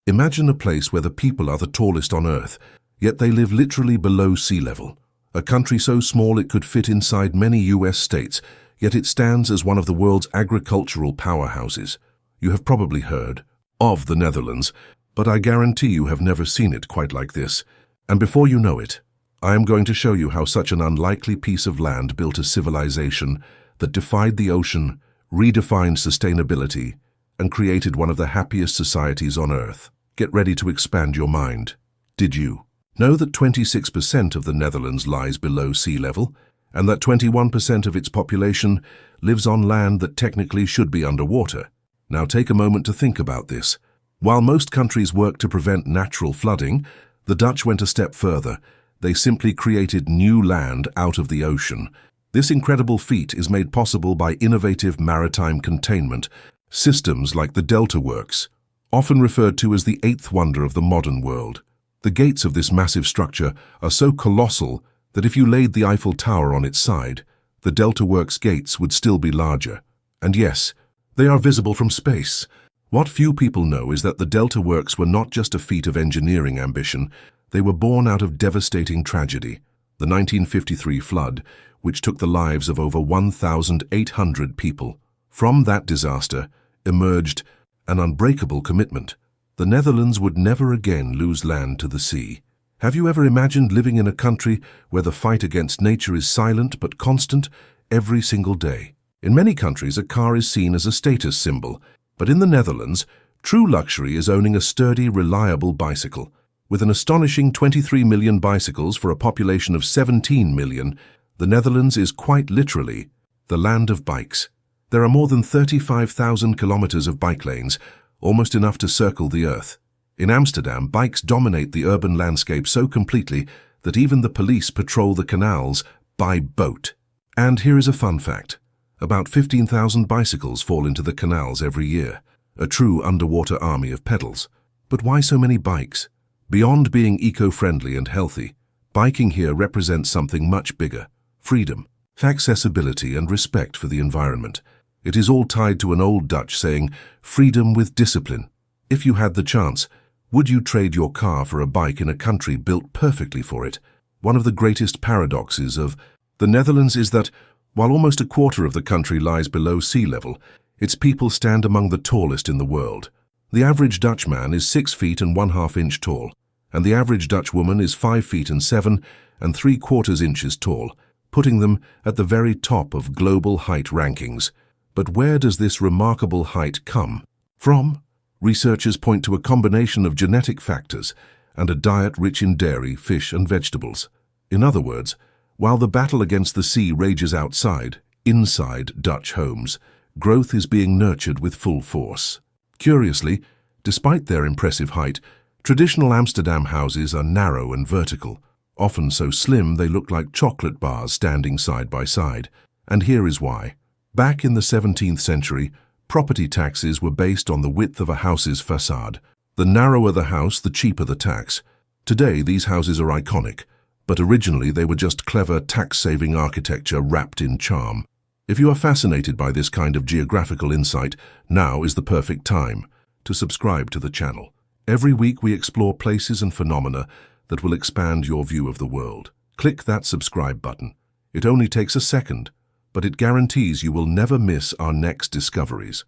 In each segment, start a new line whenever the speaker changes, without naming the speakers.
Imagine a place where the people are the tallest on Earth, yet they live literally below sea level. A country so small it could fit inside many US states, yet it stands as one of the world's agricultural powerhouses. You have probably heard of the Netherlands, but I guarantee you have never seen it quite like this. And before you know it, I am going to show you how such an unlikely piece of land built a civilization that defied the ocean, redefined sustainability, and created one of the happiest societies on Earth. Get ready to expand your mind. Did you know that 26% of the Netherlands lies below sea level, and that 21% of its population lives on land that technically should be underwater? Now take a moment to think about this. While most countries work to prevent natural flooding, the Dutch went a step further. They simply created new land out of the ocean. This incredible feat is made possible by innovative maritime containment systems like the Delta Works, often referred to as the eighth wonder of the modern world. The gates of this massive structure are so colossal that if you laid the Eiffel Tower on its side, the Delta Works gates would still be larger. And yes, they are visible from space. What few people know is that the Delta Works were not just a feat of engineering ambition, they were born out of devastating tragedy. The 1953 flood, which took the lives of over 1,800 people. From that disaster emerged an unbreakable commitment. The Netherlands would never again lose land to the sea. Have you ever imagined living in a country where the fight against nature is silent but constant every single day? In many countries, a car is seen as a status symbol, but in the Netherlands, true luxury is owning a sturdy, reliable bicycle. With an astonishing 23 million bicycles for a population of 17 million, the Netherlands is quite literally the land of bikes. There are more than 35,000 kilometers of bike lanes, almost enough to circle the Earth. In Amsterdam, bikes dominate the urban landscape so completely that even the police patrol the canals by boat. And here is a fun fact. About 15,000 bicycles fall into the canals every year, a true underwater army of pedals. But why so many bikes? Beyond being eco-friendly and healthy, biking here represents something much bigger: freedom, accessibility, and respect for the environment. It is all tied to an old Dutch saying, freedom with discipline. If you had the chance, would you trade your car for a bike in a country built perfectly for it? One of the greatest paradoxes of the Netherlands is that, while almost a quarter of the country lies below sea level, its people stand among the tallest in the world. The average Dutch man is 6 feet and 1/2 inch tall, and the average Dutch woman is 5 feet and 7 3/4 inches tall, putting them at the very top of global height rankings. But where does this remarkable height come from? Researchers point to a combination of genetic factors and a diet rich in dairy, fish, and vegetables. In other words, while the battle against the sea rages outside, inside Dutch homes, growth is being nurtured with full force. Curiously, despite their impressive height, traditional Amsterdam houses are narrow and vertical, often so slim they look like chocolate bars standing side by side. And here is why. Back in the 17th century, property taxes were based on the width of a house's facade. The narrower the house, the cheaper the tax. Today, these houses are iconic, but originally they were just clever tax-saving architecture wrapped in charm. If you are fascinated by this kind of geographical insight, now is the perfect time to subscribe to the channel. Every week we explore places and phenomena that will expand your view of the world. Click that subscribe button. It only takes a second, but it guarantees you will never miss our next discoveries.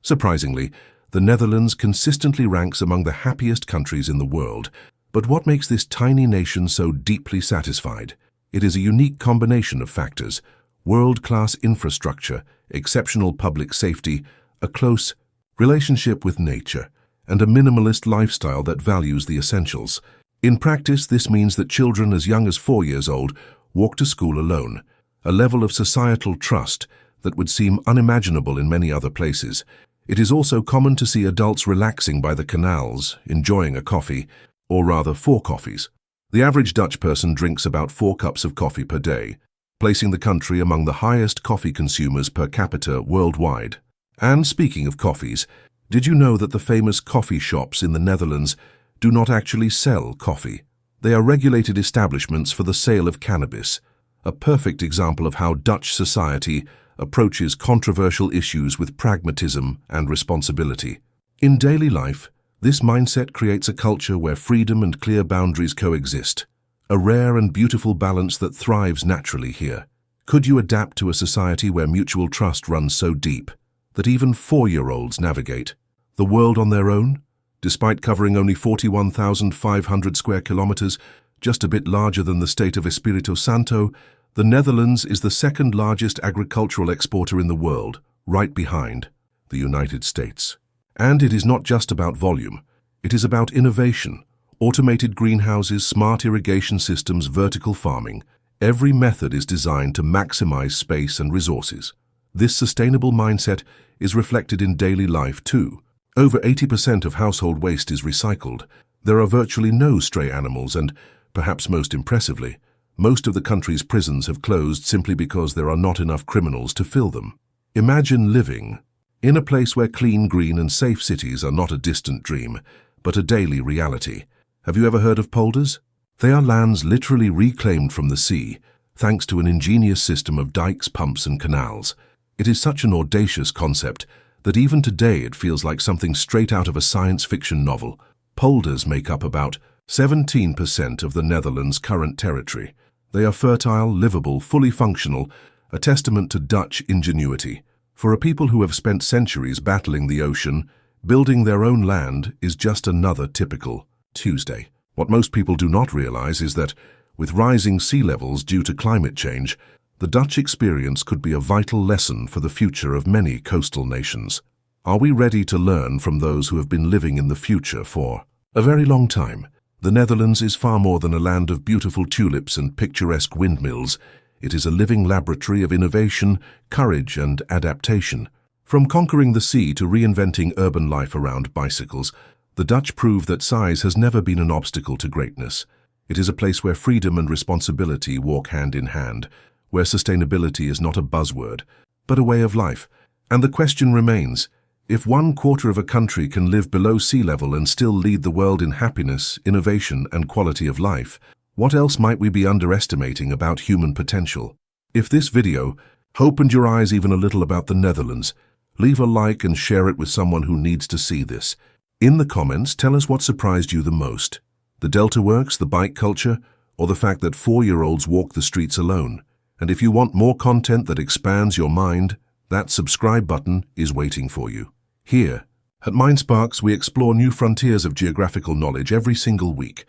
Surprisingly, the Netherlands consistently ranks among the happiest countries in the world. But what makes this tiny nation so deeply satisfied? It is a unique combination of factors: world-class infrastructure, exceptional public safety, a close relationship with nature, and a minimalist lifestyle that values the essentials. In practice, this means that children as young as 4 years old walk to school alone, a level of societal trust that would seem unimaginable in many other places. It is also common to see adults relaxing by the canals, enjoying a coffee, or rather 4 coffees. The average Dutch person drinks about 4 cups of coffee per day, placing the country among the highest coffee consumers per capita worldwide. And speaking of coffees, did you know that the famous coffee shops in the Netherlands do not actually sell coffee? They are regulated establishments for the sale of cannabis, a perfect example of how Dutch society approaches controversial issues with pragmatism and responsibility. In daily life, This mindset creates a culture where freedom and clear boundaries coexist, a rare and beautiful balance that thrives naturally here. Could you adapt to a society where mutual trust runs so deep that even 4-year-olds navigate the world on their own? Despite covering only 41,500 square kilometers, just a bit larger than the state of Espírito Santo, the Netherlands is the second largest agricultural exporter in the world, right behind the United States. And it is not just about volume, it is about innovation. Automated greenhouses, smart irrigation systems, vertical farming. Every method is designed to maximize space and resources. This sustainable mindset is reflected in daily life too. Over 80% of household waste is recycled. There are virtually no stray animals and, perhaps most impressively, most of the country's prisons have closed simply because there are not enough criminals to fill them. Imagine living in a place where clean, green and safe cities are not a distant dream, but a daily reality. Have you ever heard of polders? They are lands literally reclaimed from the sea, thanks to an ingenious system of dikes, pumps and canals. It is such an audacious concept that even today it feels like something straight out of a science fiction novel. Polders make up about 17% of the Netherlands' current territory. They are fertile, livable, fully functional, a testament to Dutch ingenuity. For a people who have spent centuries battling the ocean, building their own land is just another typical Tuesday. What most people do not realize is that, with rising sea levels due to climate change, the Dutch experience could be a vital lesson for the future of many coastal nations. Are we ready to learn from those who have been living in the future for a very long time? The Netherlands is far more than a land of beautiful tulips and picturesque windmills. It is a living laboratory of innovation, courage and adaptation. From conquering the sea to reinventing urban life around bicycles, the Dutch prove that size has never been an obstacle to greatness. It is a place where freedom and responsibility walk hand in hand, where sustainability is not a buzzword, but a way of life. And the question remains, if 1/4 of a country can live below sea level and still lead the world in happiness, innovation and quality of life, what else might we be underestimating about human potential? If this video opened your eyes even a little about the Netherlands, leave a like and share it with someone who needs to see this. In the comments, tell us what surprised you the most. The Delta works, the bike culture, or the fact that 4-year-olds walk the streets alone. And if you want more content that expands your mind, that subscribe button is waiting for you. Here, at MindSparks, we explore new frontiers of geographical knowledge every single week,